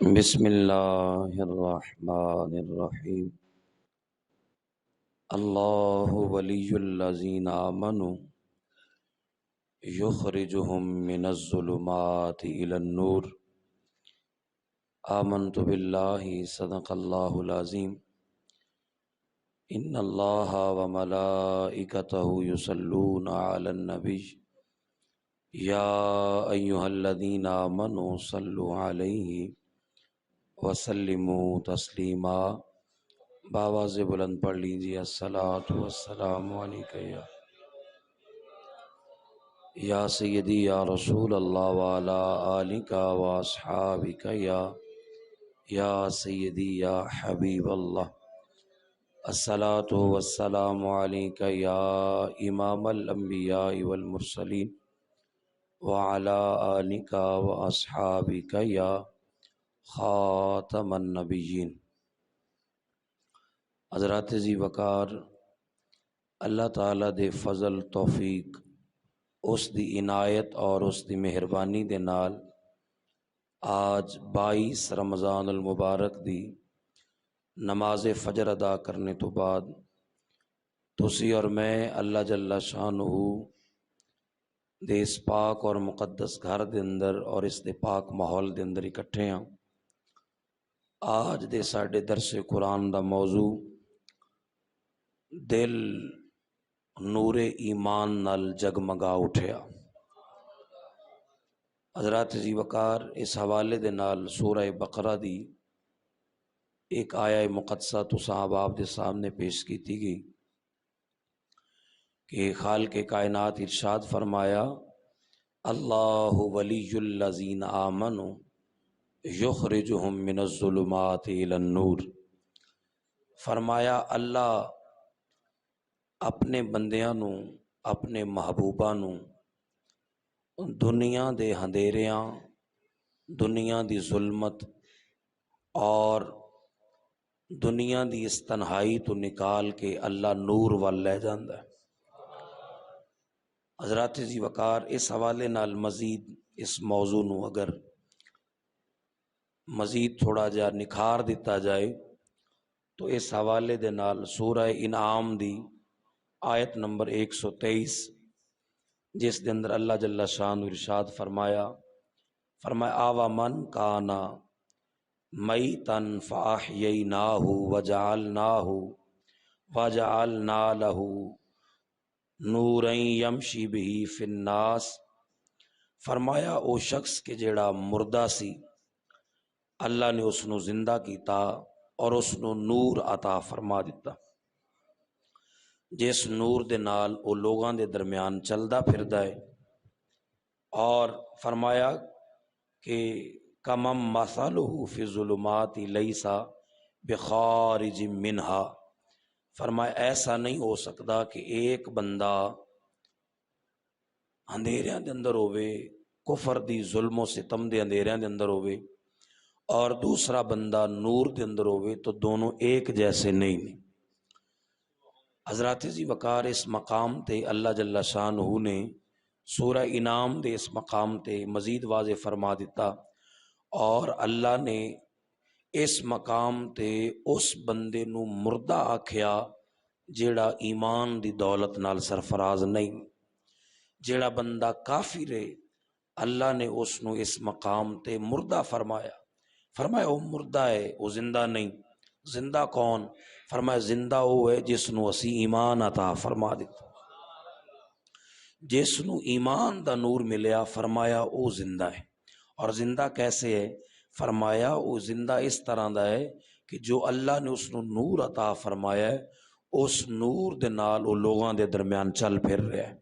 بسم اللہ الرحمن الرحیم۔ اللہ ولی الذین آمنوا یخرجہم من الظلمات الی النور۔ آمنت باللہ صدق اللہ العظیم۔ ان اللہ وملائکتہ یصلون علی النبی یا ایہا الذین آمنوا صلوا علیہ وسلموا تسلیما۔ بآواز بلند پڑھ لیجیے، الصلاۃ والسلام علیکہ یا سیدی یا رسول اللہ وعلی آلک واصحابک یا سیدی یا حبیب اللہ۔ الصلاۃ والسلام علیکہ یا امام الانبیاء والمرسلین وعلی آلک واصحابک یا خاتم النبیین۔ حضرات ذی وقار، اللہ تعالیٰ دے فضل توفیق، اس دی عنایت اور اس دی مہربانی دے نال آج 22 رمضان المبارک دی نماز فجر ادا کرنے تو بعد تسی اور میں اللہ جل شانہ دے اس پاک اور مقدس گھر دے اندر اور اس دے پاک ماحول دے اندر اکٹھے ہیں۔ آج دے ساڈے درس قرآن دا موضوع دل نور ایمان نال جگمگا اٹھیا۔ حضرات ذی وقار، اس حوالے دے نال سورہ بقرہ دی ایک آیہ مقدسہ تساں آپ دے سامنے پیش کیتی گئی کہ خالق کائنات ارشاد فرمایا، اللہ ولی الذین آمنوا یخرجہم من الظلمات الی النور۔ فرمایا اللہ اپنے بندیاں نو، اپنے محبوباں نو دنیا دے اندھیریاں، دنیا دی ظلمت اور دنیا دی اس تنہائی تو نکال کے اللہ نور وال لے جاندا ہے۔ حضرات ذی وقار، اس حوالے نال مزید اس موضوع نو اگر مزید تھوڑا جا نکھار دیتا جائے تو اس حوالے دے نال سورہ انعام دی آیت نمبر 123 جس دے اندر اللہ جل شانہ ارشاد فرمایا آوا من کانا میتن فاحییناہ وجعلنا لہ نورا یمشی بہ فی الناس۔ فرمایا او شخص کہ جیڑا مردہ سی، اللہ نے اس نو زندہ کیتا اور اس نو نور عطا فرما دیتا، جس نور دے نال او لوگاں دے درمیان چلدا پھردا ہے۔ اور فرمایا کہ کمم مثلہ فی الظلمات لیس بخارج منہا۔ فرمایا ایسا نہیں ہو سکتا کہ ایک بندہ اندھیریاں دے اندر ہوئے، کفر دی ظلم و ستم دے اندھیریاں دے اندر ہوئے، اور دوسرا بندہ نور دے اندر ہوئے، تو دونوں ایک جیسے نہیں۔ حضرات ذی وقار، اس مقام تے اللہ جل شانہ نے سورہ انعام دے اس مقام تے مزید واضح فرما دیتا، اور اللہ نے اس مقام تے اس بندے نو مردہ آکھیا جیڑا ایمان دی دولت نال سرفراز نہیں۔ جیڑا بندہ کافر ہے، اللہ نے اس نو اس مقام تے مردہ فرمایا وہ مردہ ہے، وہ زندہ نہیں۔ زندہ کون؟ فرمایا زندہ وہ ہے جس نو اسی ایمان عطا فرما دیتا، جس نو ایمان دا نور ملیا، فرمایا وہ زندہ ہے۔ اور زندہ کیسے ہے؟ فرمایا وہ زندہ اس طرح دا ہے کہ جو اللہ نے اس نو نور عطا فرمایا ہے، اس نور دے نال وہ لوگاں دے درمیان چل پھر رہا ہے۔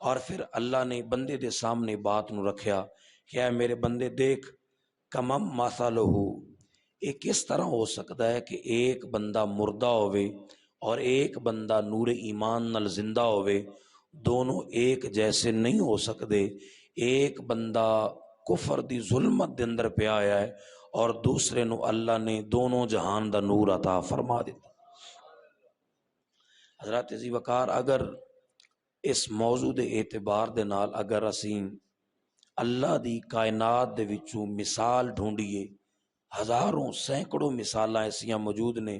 اور پھر اللہ نے بندے دے سامنے بات نو رکھیا کہ اے میرے بندے دیکھ، کمم مثلہ، یہ کس طرح ہو سکتا ہے کہ ایک بندہ مردہ ہوئے اور ایک بندہ نور ایمان نال زندہ ہوئے، دونوں ایک جیسے نہیں ہو سکتے۔ ایک بندہ کفر دی ظلمت دے اندر پہ آیا ہے اور دوسرے نو اللہ نے دونوں جہان دا نور عطا فرما دیتا۔ حضرات ذی وقار، اگر اس موضوع دے اعتبار دے نال اگر اسیں اللہ دی کائنات دے وچوں مثال ڈھونڈیے ہزاروں سینکڑوں مثالاں ایسیاں موجود نے.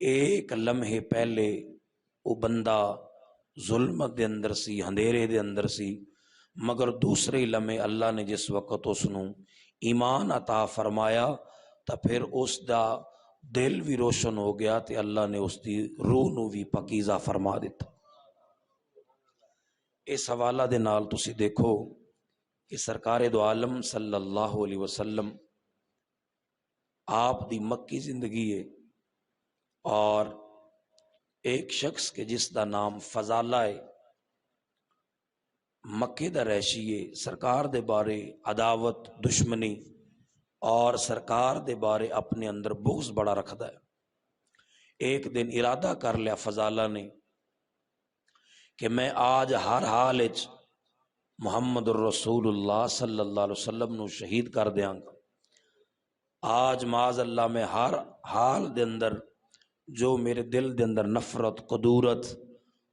ایک لمحے پہلے وہ بندہ ظلمت دے اندر سی, اندھیرے دے اندر سی, مگر دوسرے لمحے اللہ نے جس وقت اس نو ایمان عطا فرمایا تو پھر اس دا دل بھی روشن ہو گیا تے اللہ نے اس دی روح نو بھی پاکیزہ فرما دیتا. اس حوالہ دے نال تسی دیکھو کہ سرکار دو عالم صلی اللہ علیہ وسلم آپ دی مکی زندگی ہے, اور ایک شخص کے جس دا نام فضالہ ہے, مکے دا رہشی ہے, سرکار دے بارے عداوت دشمنی اور سرکار دے بارے اپنے اندر بغض بڑا رکھدا ہے. ایک دن ارادہ کر لیا فضالہ نے کہ میں آج ہر حال وچ محمد الرسول اللہ صلی اللہ علیہ وسلم نو شہید کر دیاں گا. آج معاذ اللہ میں ہر حال دے اندر جو میرے دل دے اندر نفرت قدورت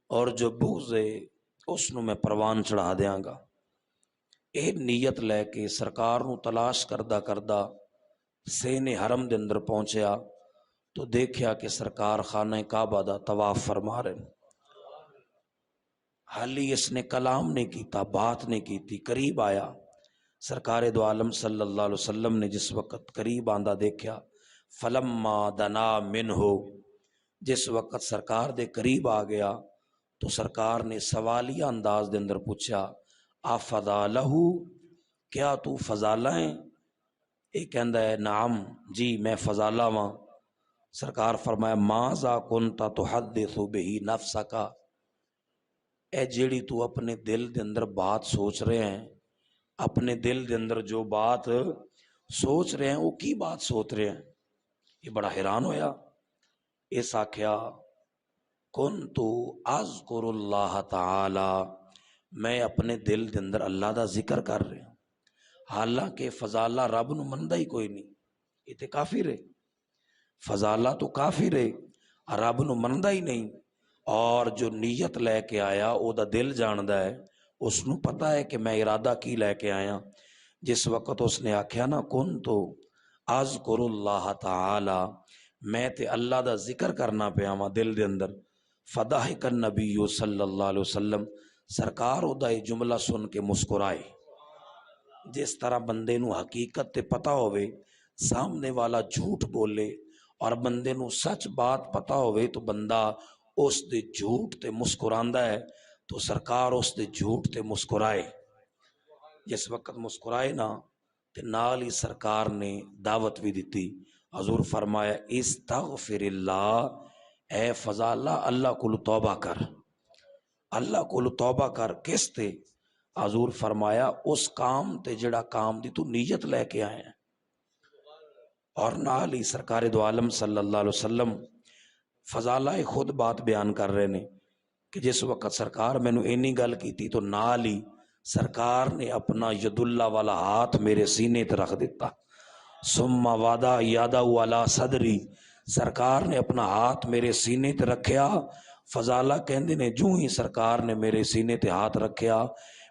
اور جو بغض ہے اس نو میں پروان چڑھا دیاں گا. اے نیت لے کے سرکار نو تلاش کردہ کردہ سین حرم دے اندر پہنچیا تو دیکھیا کہ سرکار خانہ کعبہ دا طواف فرما رہے. حالی اس نے کلام نہیں کیتا, بات نہیں کیتی. قریب آیا, سرکار دو عالم صلی اللہ علیہ وسلم نے جس وقت قریب آندہ دیکھیا, فلما دنا منہو, جس وقت سرکار دے قریب آ گیا تو سرکار نے سوالیہ انداز دے اندر پوچھا, آفضالہ, کیا تو فضالہ ہیں؟ ایک کہندا ہے نعم جی میں فضالہ ہاں. سرکار فرمایا ماذا کنت تحدث بہ نفسک, اے جیڑی تو اپنے دل دے اندر بات سوچ رہے ہیں, اپنے دل دے اندر جو بات سوچ رہے ہیں وہ کی بات سوچ رہے ہیں؟ یہ بڑا حیران ہویا. اس آکھیا کنتو اذکر اللہ تعالی, میں اپنے دل دے اندر اللہ دا ذکر کر رہا ہوں. حالانکہ فضالہ رب نو مندا ہی کوئی نہیں, یہ تے کافر ہے. فضالہ تو کافر ہے, رب نو مندا ہی نہیں, اور جو نیت لے کے آیا او دا دل جاندا ہے, اس نو پتا ہے کہ میں ارادہ کی لے کے آیا. جس وقت اس نے آکھیا نا کنتو اذکر اللہ تعالی, میں تے اللہ دا ذکر کرنا پیا وا دل دے اندر. فضحک النبی صلی اللہ علیہ وسلم, سرکار او دا یہ جملہ سن کے مسکرائے. جس طرح بندے نو حقیقت تے پتا ہوئے, سامنے والا جھوٹ بولے اور بندے نو سچ بات پتا ہوئے تو بندہ اس دے جھوٹ تے مسکراندا ہے, تو سرکار اس دے جھوٹ تے مسکرائے. جس وقت مسکرائے نا تے نال ہی سرکار نے دعوت بھی دیتی. حضور فرمایا استغفر اللہ, اے فضالہ اللہ کو توبہ کر, اللہ کو توبہ کر. کس تے؟ حضور فرمایا اس کام تے جڑا کام دی تو نیت لے کے آئے ہیں. اور نال ہی سرکار دو عالم صلی اللہ علیہ وسلم فضالہ خود بات بیان کر رہے نے کہ جس وقت سرکار میں نے اینی گل کی تھی تو نال ہی سرکار نے اپنا ید اللہ والا ہاتھ میرے سینے تے رکھ دیتا. ثم وضع یدہ علی صدری, سرکار نے اپنا ہاتھ میرے سینے تے رکھیا. فضالہ کہندے نے جو ہی سرکار نے میرے سینے تے ہاتھ رکھیا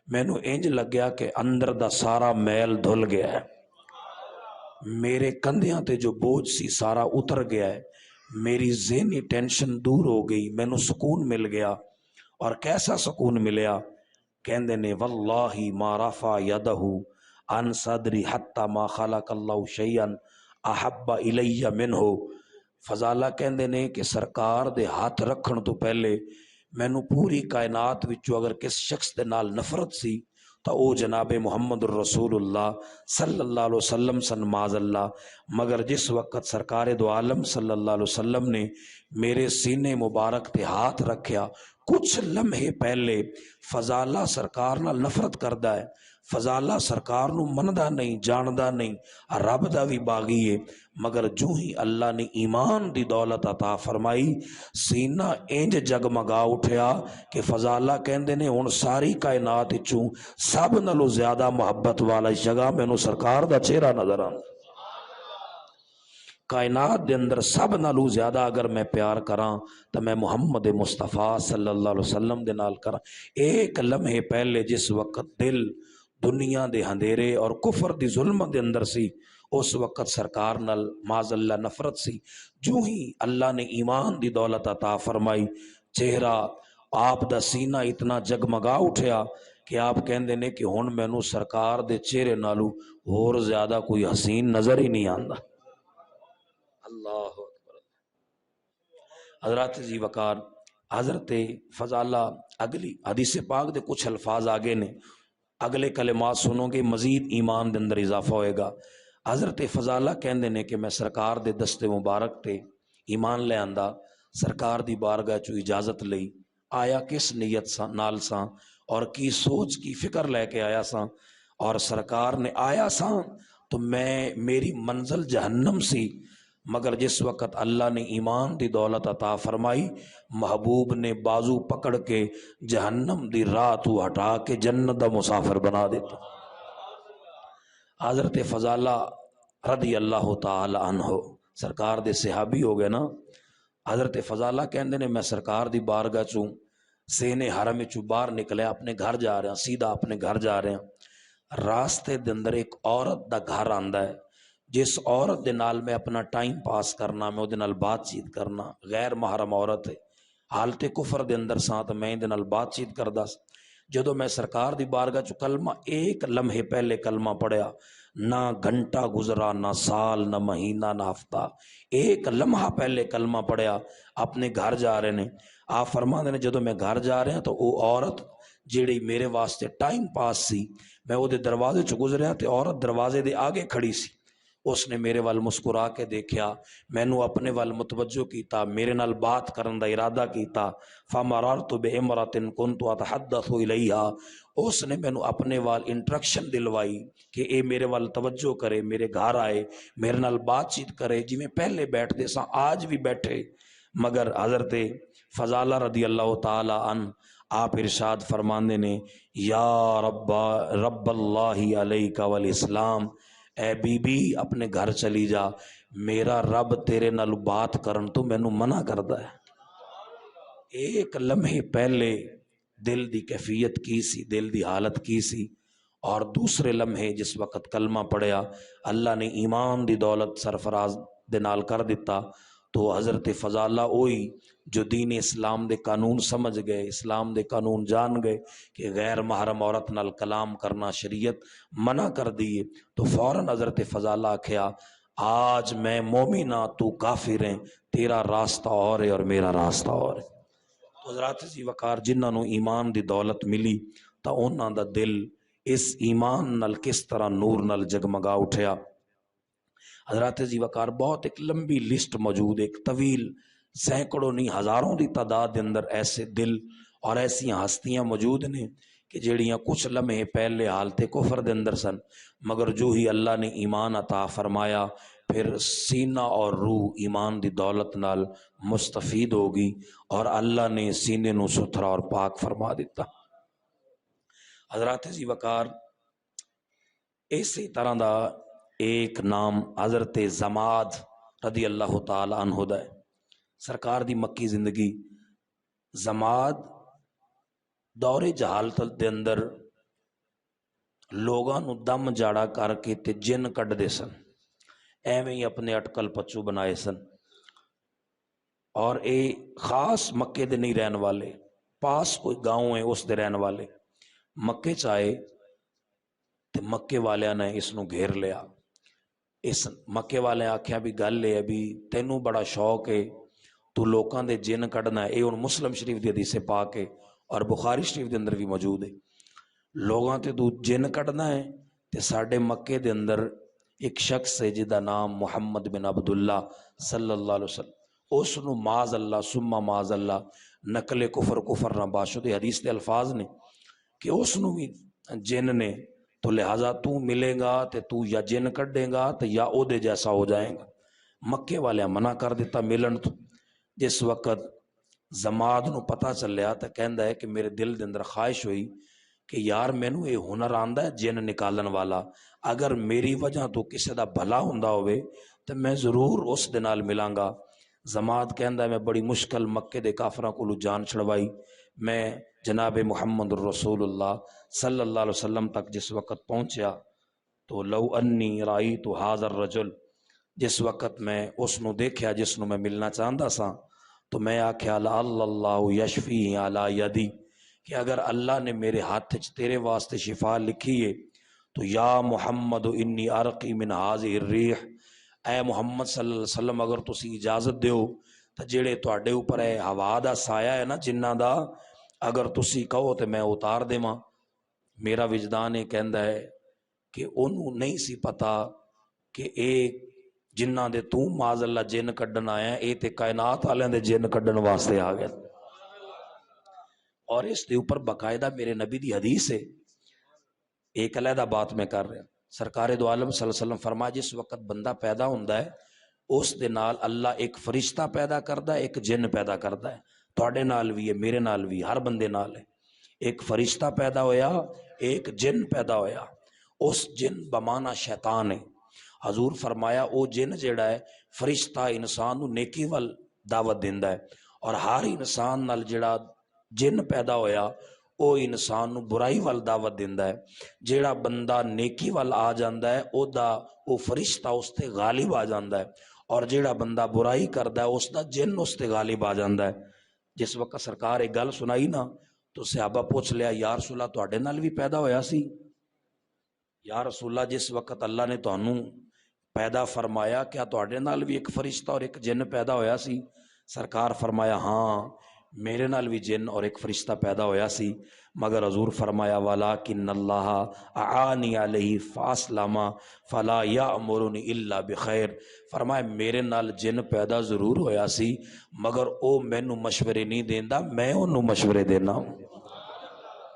مینو انج لگیا کہ اندر دا سارا میل دھل گیا ہے, میرے کندھیاں تے جو بوجھ سی سارا اتر گیا ہے, میری ذہنی ٹینشن دور ہو گئی, مینو سکون مل گیا. اور کیسا سکون ملیا؟ کہندے نے واللہ ما رفع یدہ عن صدری حتی ما خلق اللہ شیئا احب الی منہ. فضالہ کہندے نے کہ سرکار دے ہاتھ رکھن تو پہلے مینو پوری کائنات وچوں اگر کس شخص دے نال نفرت سی تو او جناب محمد الرسول اللہ صلی اللہ علیہ وسلم سن معاذ اللہ. مگر جس وقت سرکار دو عالم صلی اللہ علیہ وسلم نے میرے سینے مبارک تے ہاتھ رکھیا, کچھ لمحے پہلے فضالہ سرکار نال نفرت کردا ہے, فضالہ سرکار نو مندا نہیں جاندا نہیں, رب دا بھی باغی ہے. مگر جو ہی اللہ نے ایمان دی دولت عطا فرمائی سینہ انج جگمگا اٹھیا کہ فضالہ کہندے نے ہن ساری کائنات وچوں سب نالوں زیادہ محبت والا جگہ مینوں سرکار دا چہرہ نظر آندا. کائنات دے اندر سب نالوں زیادہ اگر میں پیار کراں تو میں محمد مصطفیٰ صلی اللہ علیہ وسلم دے نال کراں. ایک لمحے پہلے جس وقت دل دنیا دے ہندیرے اور کفر دی ظلمت دے اندر سی، اس وقت سرکار نال معاذ اللہ نفرت سی۔ جو ہی اللہ نے ایمان دی دولت عطا فرمائی، چہرہ آپ دا سینہ اتنا جگمگا اٹھیا کہ آپ کہندے نے کہ ہن مینوں سرکار دے چہرے نالو ہور زیادہ کوئی حسین نظر ہی نہیں آندا۔ اللہ اکبر۔ حضرات جی وقار، حضرت فضالہ اگلی حدیث پاک دے کچھ الفاظ آگے نے، اگلے کلمات سنو گے مزید ایمان دے اندر اضافہ ہوئے گا۔ حضرت فضالہ کہندے نے کہ میں سرکار دے دستے مبارک تے ایمان لے آندا، سرکار دی بارگاہ چو اجازت لئی، آیا کس نیت سا نال سا اور کی سوچ کی فکر لے کے آیا سا، اور سرکار نے آیا سا تو میری منزل جہنم سی، مگر جس وقت اللہ نے ایمان دی دولت عطا فرمائی، محبوب نے بازو پکڑ کے جہنم دی راہ تو ہٹا کے جنت دا مسافر بنا دیتا۔ حضرت فضالہ رضی اللہ تعالی عنہ سرکار دے صحابی ہو گئے نا۔ حضرت فضالہ کہندے نے میں سرکار دی بارگاہ چوں سینے حرم چوں باہر نکلے، اپنے گھر جا رہے ہیں، سیدھا اپنے گھر جا رہے ہیں، راستے دے اندر ایک عورت دا گھر آندا ہے، جس عورت دے نال میں اپنا ٹائم پاس کرنا، میں او دے نال بات چیت کرنا، غیر محرم عورت ہے، حالت کفر دے اندر ساں تو میں دے نال بات چیت کردا سا۔ جدو میں سرکار دی بارگاہ چ کلمہ ایک لمحے پہلے کلمہ پڑھیا، نہ گھنٹہ گزرا، نہ سال، نہ مہینہ، نہ ہفتہ، ایک لمحہ پہلے کلمہ پڑھیا، اپنے گھر جا رہے نے۔ آپ فرماندے نے جدو میں گھر جا رہے ہیں تو وہ عورت جیڑی میرے واسطے ٹائم پاس سی، میں وہ دے دروازے چ گزریا تے عورت دروازے دے آگے کھڑی سی، اس نے میرے وال مسکرا کے دیکھیا، مینو اپنے وال متوجہ کیتا، میرے نال بات کرن دا ارادہ کیتا، فمررت بامرأۃ كنت اتحدث الیہا، اس نے مینو اپنے وال انٹریکشن دلوائی کہ اے میرے وال توجہ کرے، میرے گھر آئے، میرے نال بات چیت کرے، جی میں پہلے بیٹھ دے سا آج بھی بیٹھے۔ مگر حضرت فضالہ رضی اللہ تعالی عنہ آپ ارشاد فرماندے نے، یا رب اللہ علیک والاسلام، اے بی بی اپنے گھر چلی جا، میرا رب تیرے نال بات کرن تو مینوں منع کردا ہے۔ ایک لمحے پہلے دل دی کیفیت کی سی، دل دی حالت کی سی، اور دوسرے لمحے جس وقت کلمہ پڑھیا، اللہ نے ایمان دی دولت سرفراز دے نال کر دیتا، تو حضرت فضالہ ہوئی جو دین اسلام دے قانون سمجھ گئے، اسلام دے قانون جان گئے کہ غیر محرم عورت نال کلام کرنا شریعت منع کر دیے، تو فوراً حضرت فضالہ آکھیا آج میں مومنہ تو کافر ہیں، تیرا راستہ اور ہے اور میرا راستہ اور ہے۔ تو حضرات جی وقار جنہاں نو ایمان دی دولت ملی تا انہاں دا دل اس ایمان نال کس طرح نور نال جگمگا اٹھیا۔ حضرات جی وقار بہت ایک لمبی لسٹ موجود، ایک طویل سینکڑوں نہیں ہزاروں دی تعداد دے اندر ایسے دل اور ایسی ہستیاں موجود نے کہ جیڑیاں کچھ لمحے پہلے حالت کفر دے اندر سن، مگر جو ہی اللہ نے ایمان عطا فرمایا پھر سینہ اور روح ایمان دی دولت نال مستفید ہوگی اور اللہ نے سینے نو ستھرا اور پاک فرما دیتا۔ حضرات جی وقار اسی طرح دا ایک نام حضرت زماد رضی اللہ تعالی عنہ دا ہے۔ سرکار دی مکی زندگی، زماد دور جہالت دے اندر لوگاں نو دم جاڑا کر کے تے جن کڈ دے سن، ایویں ہی اپنے اٹکل پچو بنائے سن، اور اے خاص مکے دے نہیں رہن والے، پاس کوئی گاؤں ہے اس دے رہن والے مکے چائے تے مکے والیاں نے اس نو گھیر لیا۔ اس مکے والے آکھیا بھی گل ہے بھی تینوں بڑا شوق ہے، تو لوکاں دے جن کڈنا ہے، اے ہن مسلم شریف دی حدیث پاک ہے اور بخاری شریف دے اندر بھی موجود ہے، لوگاں تے تو جن کڈنا ہے تے ساڈے مکے دے اندر ایک شخص ہے جدا نام محمد بن عبداللہ صلی اللہ علیہ وسلم، اس نو معاذ اللہ ثم معاذ اللہ نقل کفر نہ باشد حدیث دے الفاظ نے کہ اس نو بھی جن نے، تو لہٰذا تو ملے گا تے تو یا جن کڈے گا تے یا او دے جیسا ہو جائے گا۔ مکے والے منع کر دیتا ملن تو۔ جس وقت زماد نو پتہ چلیا تو کہندا ہے کہ میرے دل دے اندر خواہش ہوئی کہ یار مینوں یہ ہنر آندا ہے جن نکالن والا، اگر میری وجہ تو کسی دا بھلا ہوندا ہوئے تو میں ضرور اس دے نال ملاں گا۔ زماد کہندا ہے میں بڑی مشکل مکے دے کافراں کولوں جان چھڑوائی، میں جناب محمد الرسول اللہ صلی اللہ علیہ وسلم تک جس وقت پہنچیا تو لو انی رأیت ھذا الرجل، جس وقت میں اس نو دیکھیا جس نو میں ملنا چاہتا سا، تو میں آکھیا لعل اللہ یشفی علی یدی، کہ اگر اللہ نے میرے ہاتھ تیرے واسطے شفا لکھی ہے تو یا محمد انی ارقی من ھذہ الریح، اے محمد صلی اللہ علیہ وسلم اگر تسی اجازت دیو تو جڑے تواڈے اوپر ہے ہوا دا سایہ ہے نا جنہ دا، اگر تسی کہو تو میں اتار دیواں۔ میرا وجدان یہ کہندا ہے کہ انہوں نہیں سی پتا کہ اے جنہ دے تو معاذ اللہ جن کڈن آیا اے تے کائنات والے دے جن کڈن واسطے آ گئے، اور اس دے اوپر باقاعدہ میرے نبی دی حدیث ہے، ایک علیحدہ بات میں کر رہا۔ سرکار دو عالم صلی اللہ علیہ وسلم فرمایا جس وقت بندہ پیدا ہوندا ہے اس دے نال اللہ ایک فرشتہ پیدا کردا ہے، ایک جن پیدا کردا ہے، تواڈے نال بھی ہے، میرے نال بھی، ہر بندے نال ہے۔ ایک فرشتہ پیدا ہویا، ایک جن پیدا ہویا، اس جن بمانا شیطان ہے۔ حضور فرمایا او جن جیڑا ہے فرشتہ انسان نو نیکی ول دعوت دیندا ہے، اور ہر انسان نال جیڑا جن پیدا ہویا او انسان نو برائی ول دعوت دیندا ہے۔ جیڑا بندہ نیکی ول آ جاندا ہے او فرشتہ اس تے غالب آ جاندا ہے، اور جیڑا بندہ برائی کردا ہے اس دا جن اس تے غالب آ جاندا ہے۔ جس وقت سرکار ایک گل سنائی نا تو صحابہ پوچھ لیا یا رسول اللہ تواڈے نال بھی پیدا ہویا سی؟ یا رسول اللہ جس وقت اللہ نے تانوں پیدا فرمایا کیا تواڈے نال بھی ایک فرشتہ اور ایک جن پیدا ہویا سی؟ سرکار فرمایا ہاں میرے نال بھی جن اور ایک فرشتہ پیدا ہویا سی، مگر حضور فرمایا وَلَٰكِنَّ اللَّهَ أَعَانِي عَلَيْهِ فَأَسْلَمَ فَلَا يَأْمُرُنِي إِلَّا بِخَيْرٍ۔ فرمایا میرے نال جن پیدا ضرور ہویا سی مگر او مینوں مشورے نہیں دیندا، میں انہوں مشورے دینا ہوں،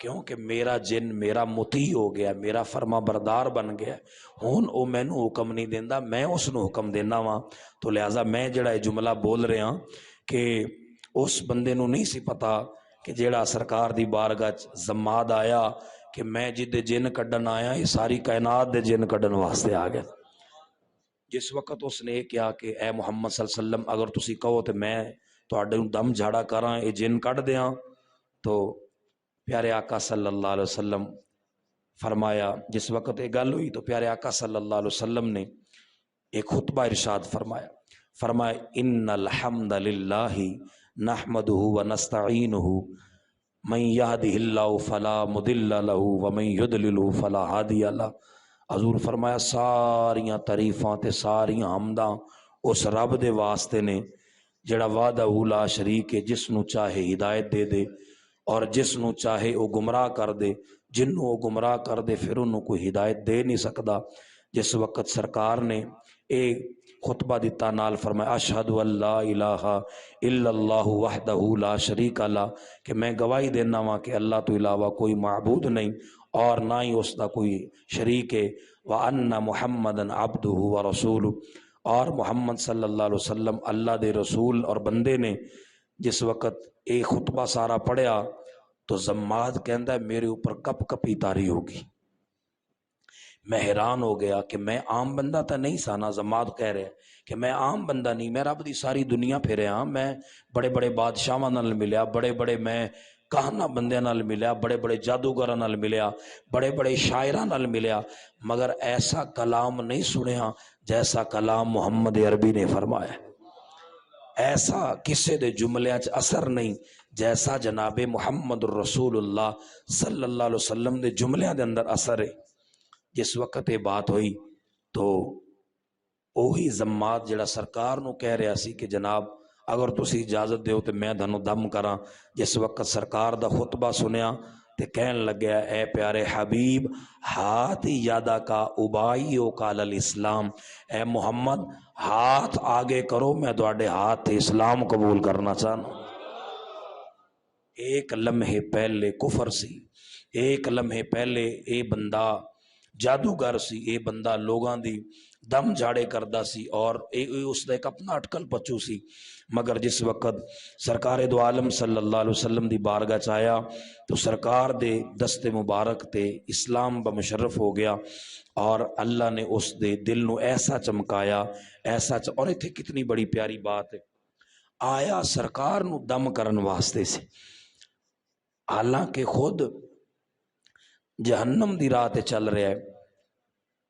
کیونکہ میرا جن میرا مطیع ہو گیا، میرا فرما بردار بن گیا، ہون او مینوں حکم نہیں دیندا، میں اس نو حکم دینا وا۔ تو لہذا میں جڑا یہ جملہ بول رہا کہ اس بندے نو نہیں سی پتا کہ جیڑا سرکار دی بارگاہ زماد آیا کہ میں جدے جن کڈن آیا یہ ساری کائنات دے جن کڈن واسطے آ گیا۔ جس وقت اس نے کہا کہ اے محمد صلی اللہ علیہ وسلم اگر تسی کہو تو میں تواڈے نوں دم جھاڑا کراں یہ جن کڈ دیاں، تو پیارے آقا صلی اللہ علیہ وسلم فرمایا، جس وقت یہ گل ہوئی تو پیارے آقا صلی اللہ علیہ وسلم نے ایک خطبہ ارشاد فرمایا ان الحمد للہ نحمدہ ونستعینہ من یہدہ اللہ فلا مضل لہ ومن یضلل فلا ہادی لہ۔ حضور فرمایا ساریاں تعریفاں تے ساریاں حمداں اس رب دے واسطے نے جڑا وحدہ لا شریک ہے، جس نو چاہے ہدایت دے دے اور جس نو چاہے وہ گمراہ کر دے، جنوں وہ گمراہ کر دے پھر انہوں کوئی ہدایت دے نہیں سکتا۔ جس وقت سرکار نے ایک خطبہ دیتا نال فرمایا اشہد ان لا الہ الا اللہ وحدہ لا شریک لہ، کہ میں گواہی دینا وا کہ اللہ تو علاوہ کوئی معبود نہیں اور نہ ہی اس کا کوئی شریک ہے، وان محمدًا عبدہ ورسولہ، اور محمد صلی اللہ علیہ وسلم اللہ دے رسول اور بندے نے۔ جس وقت ایک خطبہ سارا پڑھیا تو زماد کہندا ہے میرے اوپر کپ کپی تاری ہوگی، میں حیران ہو گیا کہ میں عام بندہ تا نہیں سانا۔ زماد کہہ رہے کہ میں عام بندہ نہیں، میں رب دی ساری دنیا پھرے ہاں، میں بڑے بڑے بادشاہاں نال ملیا، بڑے بڑے میں کہانا بندیاں نال ملیا، بڑے بڑے جادوگراں نال ملیا، بڑے بڑے شاعراں نال ملیا، مگر ایسا کلام نہیں سنیا جیسا کلام محمد عربی نے فرمایا، ایسا کسے دے جملیاں چ اثر نہیں جیسا جناب محمد الرسول اللہ صلی اللہ علیہ وسلم دے جملیاں دے اندر اثر ہے۔ جس وقت یہ بات ہوئی تو اوہی زماد جڑا سرکار نو کہہ رہا سی کہ جناب اگر تسی اجازت دیو تو میں دھنو دم کراں، جس وقت سرکار دا خطبہ سنیا تے کہن لگیا اے پیارے حبیب ہاتھ یادا کا ابائیو کال الاسلام، اے محمد ہاتھ آگے کرو میں تواڈے ہاتھ اسلام قبول کرنا چاہنا۔ ایک لمحے پہلے کفر سی، ایک لمحے پہلے اے بندہ جادوگر سی، اے بندہ لوگاں دی دم جھاڑے کردہ سی اور اس دا ایک اپنا اٹکل پچو سی، مگر جس وقت سرکار دو عالم صلی اللہ علیہ وسلم دی بارگاہ چایا تو سرکار دے دست مبارک تے اسلام بمشرف ہو گیا، اور اللہ نے اس دے دل نو ایسا چمکایا اور ایتھے کتنی بڑی پیاری بات ہے، آیا سرکار نو دم کرن واسطے سے، حالانکہ خود جہنم دی راہ تے چل رہا ہے،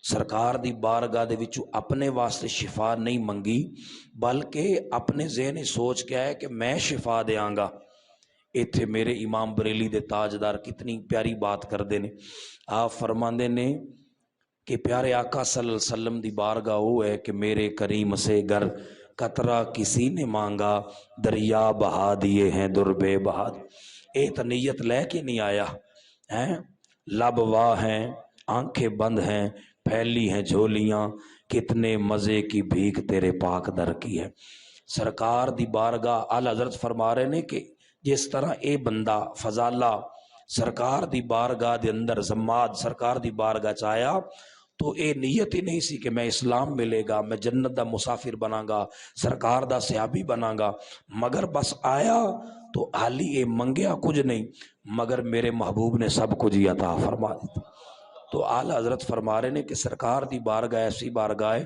سرکار دی بارگاہ دے وچوں اپنے واسطے شفا نہیں منگی، بلکہ اپنے ذہن سوچ کے آیا کہ میں شفا دیاں گا۔ ایتھے میرے امام بریلی دے تاجدار کتنی پیاری بات کردے نے، آپ فرماندے نے کہ پیارے آقا صلی اللہ علیہ وسلم دی بارگاہ وہ ہے کہ میرے کریم سے گر قطرہ کسی نے مانگا، دریا بہا دیے ہیں در بے بہا۔ ایک نیت لے کے نہیں آیا ہیں، لب واہ ہیں، آنکھیں بند ہیں، پھیلی ہیں جھولیاں، کتنے مزے کی بھیک تیرے پاک در کی ہے۔ سرکار دی بارگاہ اعلی حضرت فرما رہے نے کہ جس طرح اے بندہ فضالہ سرکار دی بارگاہ دے اندر زماد سرکار دی بارگاہ چایا تو اے نیت ہی نہیں سی کہ میں اسلام ملے گا، میں جنت دا مسافر بنا گا، سرکار دا صحابی بنا گا، مگر بس آیا تو حالی اے منگیا کچھ نہیں، مگر میرے محبوب نے سب کچھ ہی عطا فرما دیتا۔ تو اعلیٰ حضرت فرما رہے نے کہ سرکار دی بارگاہ ایسی بارگاہ ہے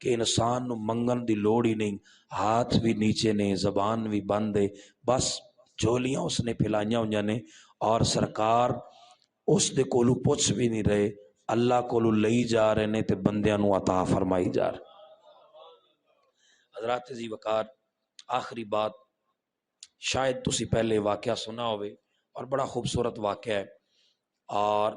کہ انسان نو منگن دی لوڑ ہی نہیں، ہاتھ بھی نیچے نے، زبان بھی بند ہے، بس جھولیاں اس نے پھلائیاں ہوئی نے، اور سرکار اس دے کولو پوچھ بھی نہیں رہے، اللہ کولو لئی جا رہے نے تے بندیاں نو عطا فرمائی جا رہے۔ حضرات عزیز وقار، آخری بات، شاید تسی پہلے واقعہ سنا ہوئے اور بڑا خوبصورت واقعہ ہے، اور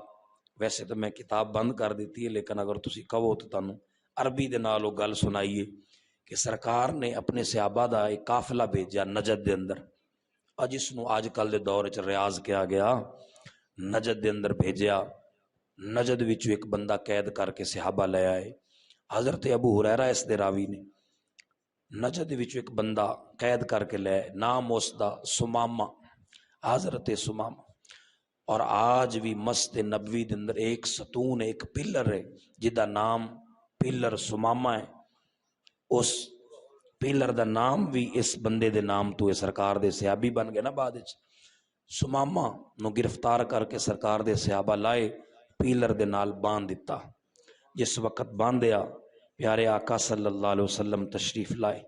ویسے تو میں کتاب بند کر دیتی ہے، لیکن اگر تسی کہو تو تانوں عربی دے نال او گل سنائیے کہ سرکار نے اپنے صحابہ دا ایک قافلہ بھیجا نجد دے اندر، اور جس نو آج کل دے دور وچ ریاض کیا گیا، نجد دے اندر بھیجیا۔ نجد وچوں ایک بندہ قید کر کے صحابہ لے آئے، حضرت ابو ہریرہ اس دے راوی نے۔ نجد وچوں ایک بندہ قید کر کے لے آئے، نام اس دا سمامہ، حضرت سمامہ، اور آج بھی مسجد نبوی دے اندر ایک ستون ایک پلر ہے جدا نام پلر سمامہ ہے، اس پلر دا نام بھی اس بندے دے نام تو سرکار دے صحابی بن گئے نا بعد وچ۔ سمامہ نو گرفتار کر کے سرکار دے صحابہ لائے، پیلر دے نال باندھ دیتا۔ جس وقت باندھیا پیارے آقا صلی اللہ علیہ وسلم تشریف لائے،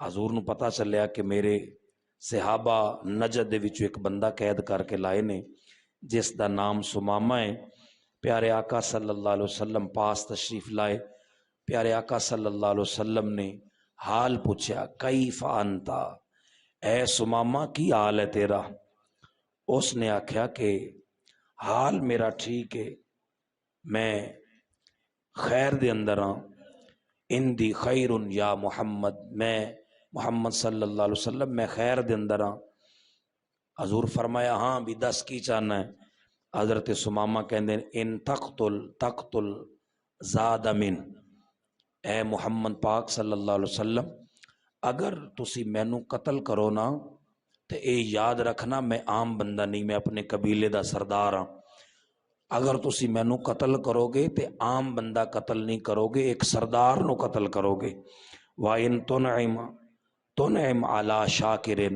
حضور نو پتہ چلیا کہ میرے صحابہ نجد دے وچوں ایک بندہ قید کر کے لائے نے جس دا نام سمامہ ہے۔ پیارے آقا صلی اللہ علیہ وسلم پاس تشریف لائے، پیارے آقا صلی اللہ علیہ وسلم نے حال پوچھا، کیف انتا، اے سمامہ کی حال ہے تیرا؟ اس نے آکھیا کہ حال میرا ٹھیک ہے، میں خیر دے اندر ہاں، اندی خیر یا محمد، میں محمد صلی اللہ علیہ وسلم میں خیر دے اندر ہاں۔ حضور فرمایا ہاں بھی دس کی چاہنا ہے؟ حضرت سمامہ کہندے ان تقتل زاد من، اے محمد پاک صلی اللہ علیہ وسلم اگر تسی مینوں قتل کرو نا تے اے یاد رکھنا میں عام بندہ نہیں، میں اپنے قبیلے دا سردار ہاں، اگر تسی مینوں قتل کرو گے تے عام بندہ قتل نہیں کرو گے، ایک سردار نو قتل کرو گے۔ وَإِن تُنْعِمْ عَلَى شَاكِرٍ،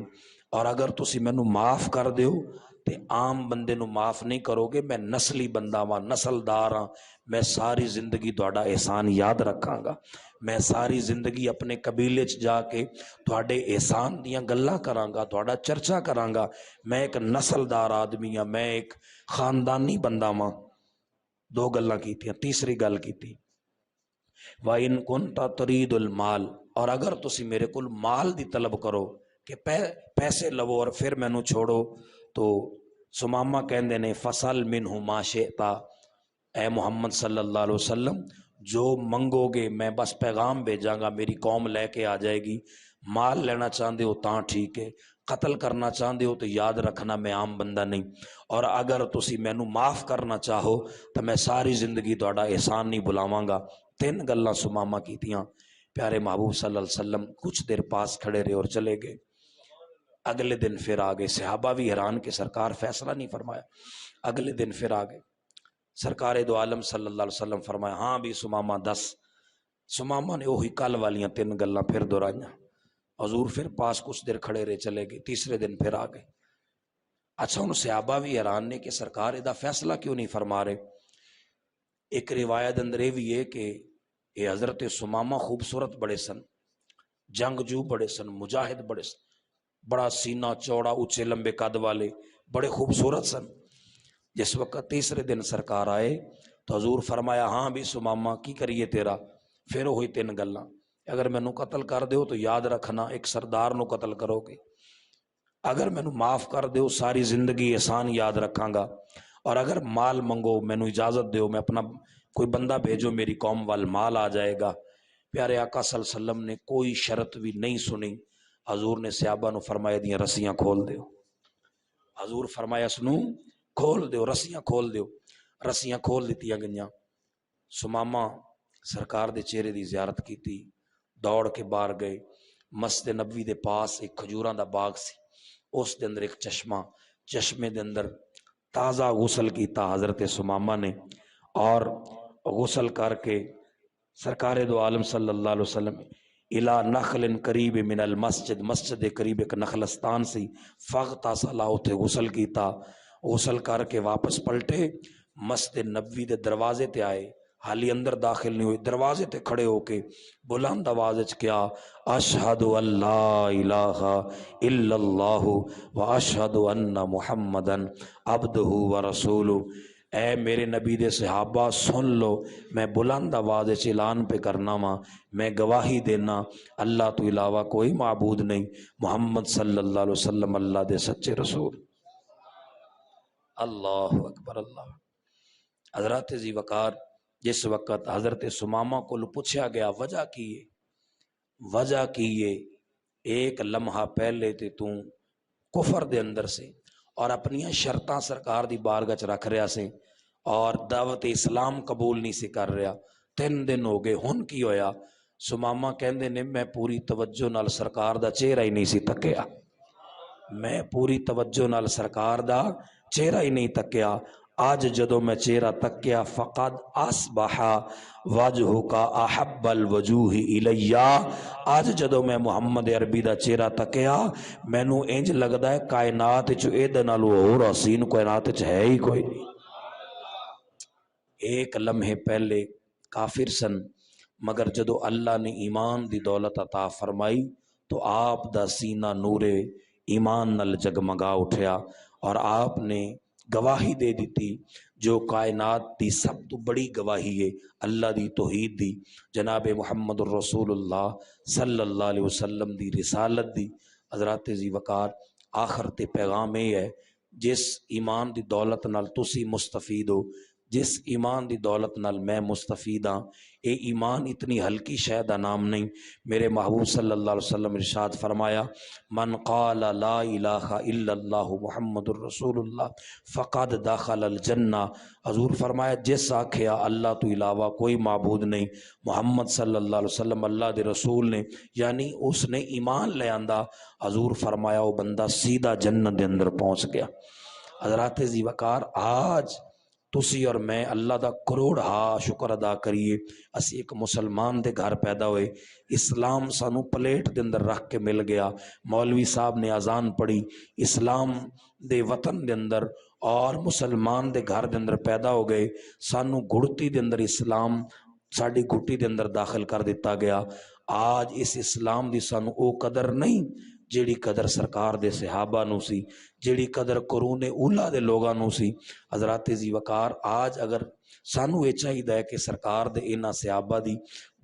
اور اگر تسی مینوں معاف کر دیو تے عام بندے نو معاف نہیں کرو گے، میں نسلی بندہ ہاں، نسلدار ہاں، میں ساری زندگی تہاڈا احسان یاد رکھاں گا، میں ساری زندگی اپنے قبیلے چ جا کے تہاڈے احسان دیاں گلاں کراں گا، تہاڈا چرچا کراں گا، میں ایک نسلدار آدمی ہاں، میں ایک خاندانی بندہ ہاں۔ دو گلاں کیتیاں، تیسری گل کیتی وَإِن كُنْتَ تُرِيدُ الْمَالَ، اور اگر تسی میرے کول مال دی طلب کرو کہ پیسے لو اور پھر مینوں چھوڑو، تو سمامہ کہندے نے فصل منہ ما شئتا، اے محمد صلی اللہ علیہ وسلم جو منگو گے میں بس پیغام بھیجاں گا، میری قوم لے کے آ جائے گی۔ مال لینا چاہندے ہو تاں ٹھیک ہے، قتل کرنا چاہندے ہو تو یاد رکھنا میں عام بندہ نہیں، اور اگر تسی مینوں معاف کرنا چاہو تو میں ساری زندگی تہاڈا احسان نہیں بھلاواں گا۔ تین گلاں سمامہ کیتیاں، پیارے محبوب صلی اللہ علیہ وسلم کچھ دیر پاس کھڑے رہے اور چلے گئے۔ اگلے دن پھر آ گئے، صحابہ بھی حیران کہ سرکار فیصلہ نہیں فرمایا۔ اگلے دن پھر آ گئے، سرکار دو عالم صلی اللہ علیہ وسلم فرمایا ہاں بھی سمامہ دس۔ سمامہ نے وہی کل والیاں تین گلاں پھر دہرائیاں۔ حضور پھر پاس کچھ دیر کھڑے رہے، چلے گئے، تیسرے دن پھر آ گئے۔ اچھا ان صحابہ بھی حیران نے کہ سرکار دا فیصلہ کیوں نہیں فرما رہے؟ ایک روایت اندر یہ بھی ہے کہ یہ حضرت سمامہ خوبصورت بڑے سن، جنگجو بڑے سن، مجاہد بڑے سن، بڑا سینہ چوڑا، اونچے لمبے قد والے، بڑے خوبصورت سن. جس وقت تیسرے دن سرکار آئے تو حضور فرمایا ہاں بھی سماما کی کریے تیرا. پھر ہوئی تین گلاں. اگر مینو قتل کر دیو تو یاد رکھنا ایک سردار نو قتل کرو گے. اگر مینو معاف کر دیو ساری زندگی احسان یاد رکھاں گا. اور اگر مال منگو مینو اجازت دیو میں اپنا کوئی بندہ بھیجو میری قوم وال مال آ جائے گا. پیارے آقا صلی اللہ علیہ وسلم نے کوئی شرط بھی نہیں سنی. حضور نے صحابہ نو فرمایا دیاں رسیاں کھول دیو. حضور فرمایا سنو کھول دیو رسیاں کھول دیو. رسیاں کھول دیتیاں گئیاں. سماما سرکار دے چہرے دی زیارت کیتی. دوڑ کے باہر گئے. مسجد نبوی دے پاس ایک کھجوراں دا باغ سی. اس دے اندر ایک چشمے دے اندر تازہ غسل کیتا حضرت سماما نے. اور غسل کر کے سرکار دو عالم صلی اللہ علیہ وسلم الا نخل قریب من المسجد مسجد دے قریب ایک نخلستان سی فاغتسل اوتھے غسل کیتا. غسل کر کے واپس پلٹے مسجد نبوی دے دروازے تے آئے. حالی اندر داخل نہیں ہوئے. دروازے تے کھڑے ہو کے بلند آواز وچ کیا اشہد ان لا الہ الا اللہ و اشہد ان محمدا عبدہ و رسولہ. اے میرے نبی دے صحابہ سن لو میں بلند آواز وچ اعلان پہ کرنا وا میں گواہی دینا اللہ تو علاوہ کوئی معبود نہیں محمد صلی اللہ علیہ وسلم اللہ دے سچے رسول. اللہ اکبر اللہ. حضرت ذی وقار جس وقت حضرت سمامہ کو پوچھا گیا وجہ کیے ایک لمحہ پہلے تے تو کفر دے اندر سے اور اپنی شرطاں سرکار دی بارگاہ چ رکھ رہا سے اور دعوت اسلام قبول نہیں سے کر رہا. 3 دن ہو گئے ہن کی ہویا. سمامہ کہندے نے میں پوری توجہ نال سرکار دا چہرہ ہی نہیں سی تکیا. میں پوری توجہ نال سرکار دا چہرہ ہی نہیں تکیا. آج جدو میں چہرہ تکیا فقد اصبح وجہک احب الوجوہ الیہ. آج جدو میں محمد عربی دا چہرہ تکیا مینو انج لگدا ہے کائنات چ ایدے نالوں ہور حسین کائنات چ ہے ہی کوئی نہیں. ایک لمحے پہلے کافر سن مگر جدو اللہ نے ایمان دی دولت عطا فرمائی تو آپ دا سینہ نور ایمان نال جگمگا اٹھیا اور آپ نے گواہی دے دیتی جو کائنات دی سب تو بڑی گواہی ہے اللہ دی توحید دی جناب محمد الرسول اللہ صلی اللہ علیہ وسلم دی رسالت دی. حضرات ذی وقار آخر تے پیغام یہ ہے جس ایمان دی دولت نال تسی مستفید ہو جس ایمان دی دولت نال میں مستفید ہاں. اے ایمان اتنی ہلکی شے دا نام نہیں. میرے محبوب صلی اللہ علیہ وسلم ارشاد فرمایا من قال لا الہ الا اللہ محمد الرسول اللہ فقد دخل الجنہ. حضور فرمایا جس آکھیا اللہ تو علاوہ کوئی معبود نہیں محمد صلی اللہ علیہ وسلم اللہ دے رسول نے یعنی اس نے ایمان لے آندا. حضور فرمایا وہ بندہ سیدھا جنت دے اندر پہنچ گیا. حضرات ذی وقار آج تسی اور میں اللہ دا کروڑ شکر ادا کریے اسی ایک مسلمان دے گھر پیدا ہوئے. اسلام سانو پلیٹ دے اندر رکھ کے مل گیا. مولوی صاحب نے اذان پڑھی اسلام دے وطن دے اندر اور مسلمان دے گھر دے اندر پیدا ہو گئے. سانو گھڑتی دے اندر اسلام ساڑی گھٹی دے اندر داخل کر دیتا گیا. آج اس اسلام دی سانو او قدر نہیں جیڑی قدر سرکار دے صحابہ نو سی جیڑی قدر قرون اولا دے لوگاں نو سی. حضرات ذی وقار آج اگر سانو یہ چاہیے کہ سرکار دے انہاں صحابہ دی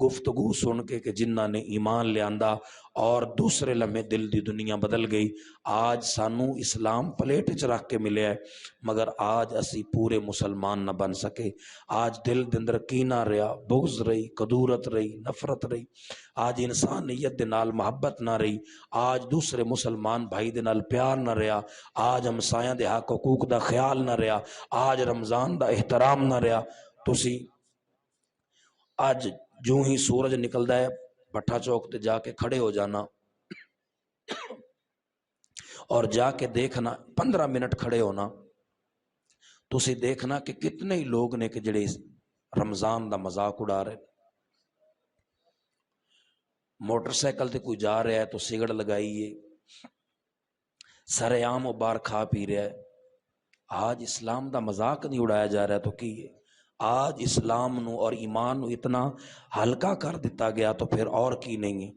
گفتگو سن کے جنہاں نے ایمان لیاندا اور دوسرے لمحے دل دی دنیا بدل گئی. آج سانو اسلام پلیٹ چ رکھ کے ملے ہے مگر آج اسی پورے مسلمان نہ بن سکے. آج دل دے اندر کینہ رہا بغض رہی کدورت رہی نفرت رہی. آج انسانیت دے نال محبت نہ رہی. آج دوسرے مسلمان بھائی دے نال پیار نہ رہا. آج ہمسایاں دے حق حقوق دا خیال نہ رہا. آج رمضان دا احترام نہ رہا. تسی آج جو ہی سورج نکلدا ہے بٹھا چوک تے جا کے کھڑے ہو جانا اور جا کے دیکھنا 15 منٹ کھڑے ہونا تسی دیکھنا کہ کتنے ہی لوگ نے کہ جڑے رمضان دا مذاق اڑا رہے. موٹر سائیکل تے کوئی جا رہا ہے تو سگڑ لگائیے سر عام و بار کھا پی رہا ہے. آج اسلام دا مذاق نہیں اڑایا جا رہا تو کی ہے. آج اسلام نو اور ایمان نو اتنا ہلکا کر دیتا گیا تو پھر اور کی نہیں ہے.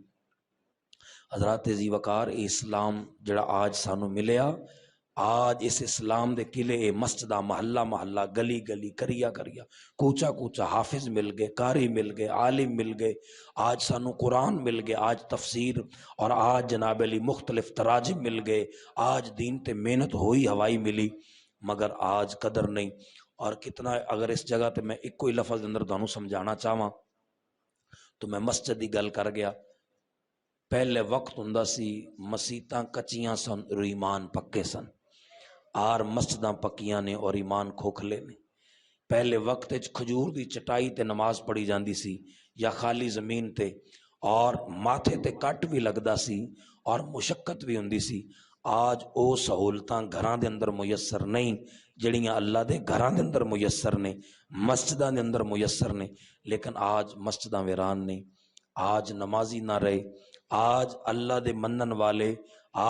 حضرات ذی وقار اسلام جڑا آج سانو ملیا آج اس اسلام دے قلعے مسجدہ محلہ محلہ گلی گلی کریا کریا کوچا کوچا حافظ مل گئے، قاری مل گئے، عالم مل گئے، آج سانو قرآن مل گئے، آج تفسیر اور آج جناب علی مختلف تراجم مل گئے، آج دین تے محنت ہوئی ہوائی ملی، مگر آج قدر نہیں۔ اور کتنا اگر اس جگہ تے میں ایک کوئی لفظ اندر تانوں سمجھانا چاہواں تو میں مسجد دی گل کر گیا۔ پہلے وقت ہوندا سی مسیتاں کچیاں سن اور ایمان پکے سن، آر مسجداں پکیاں نے اور ایمان کھوکھلے نے۔ پہلے وقت وچ کھجور دی چٹائی تے نماز پڑھی جاندی سی یا خالی زمین تے، اور ماتھے تے کٹ بھی لگدا سی اور مشقت بھی ہوندی سی۔ آج او سہولتاں گھراں دے اندر میسر نہیں جڑیاں اللہ دے گھراں دے اندر میسر نے، مسجداں دے اندر میسر نے، لیکن آج مسجداں ویران نے، آج نمازی نہ رہے، آج اللہ دے منن والے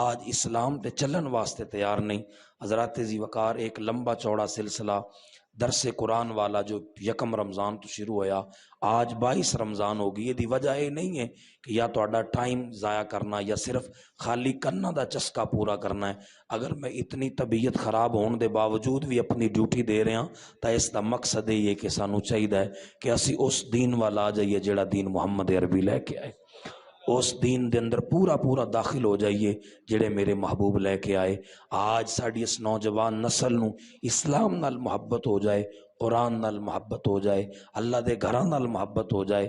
آج اسلام تے چلن واسطے تیار نہیں۔ حضرات ذی وقار ایک لمبا چوڑا سلسلہ درس قرآن والا جو یکم رمضان تو شروع ہویا، آج 22 رمضان ہو گئی۔ یہ دی وجہ یہ نہیں ہے کہ یا تو ٹائم ضائع کرنا یا صرف خالی کرنا دا چسکا پورا کرنا ہے۔ اگر میں اتنی طبیعت خراب ہون دے باوجود بھی اپنی ڈیوٹی دے رہا تو اس دا مقصد یہ ہے کہ سانو چاہیے کہ اسی اس دین والا آ جائیے جڑا دین محمد عربی لے کے آئے، اس دین دے اندر پورا پورا داخل ہو جائیے جڑے میرے محبوب لے کے آئے۔ آج ساڈی اس نوجوان نسل نو اسلام نال محبت ہو جائے، قرآن نال محبت ہو جائے، اللہ دے گھراں نال محبت ہو جائے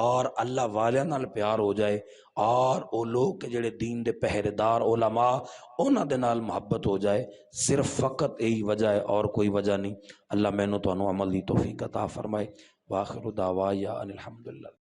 اور اللہ والیاں نال پیار ہو جائے، اور او لوگ کہ جڑے دین دے پہرےدار علماء انہاں دے نال محبت ہو جائے۔ صرف فقط یہی وجہ ہے اور کوئی وجہ نہیں۔ اللہ مینوں تانوں عمل دی توفیق عطا فرمائے۔ واخر دعوایا ان الحمدللہ۔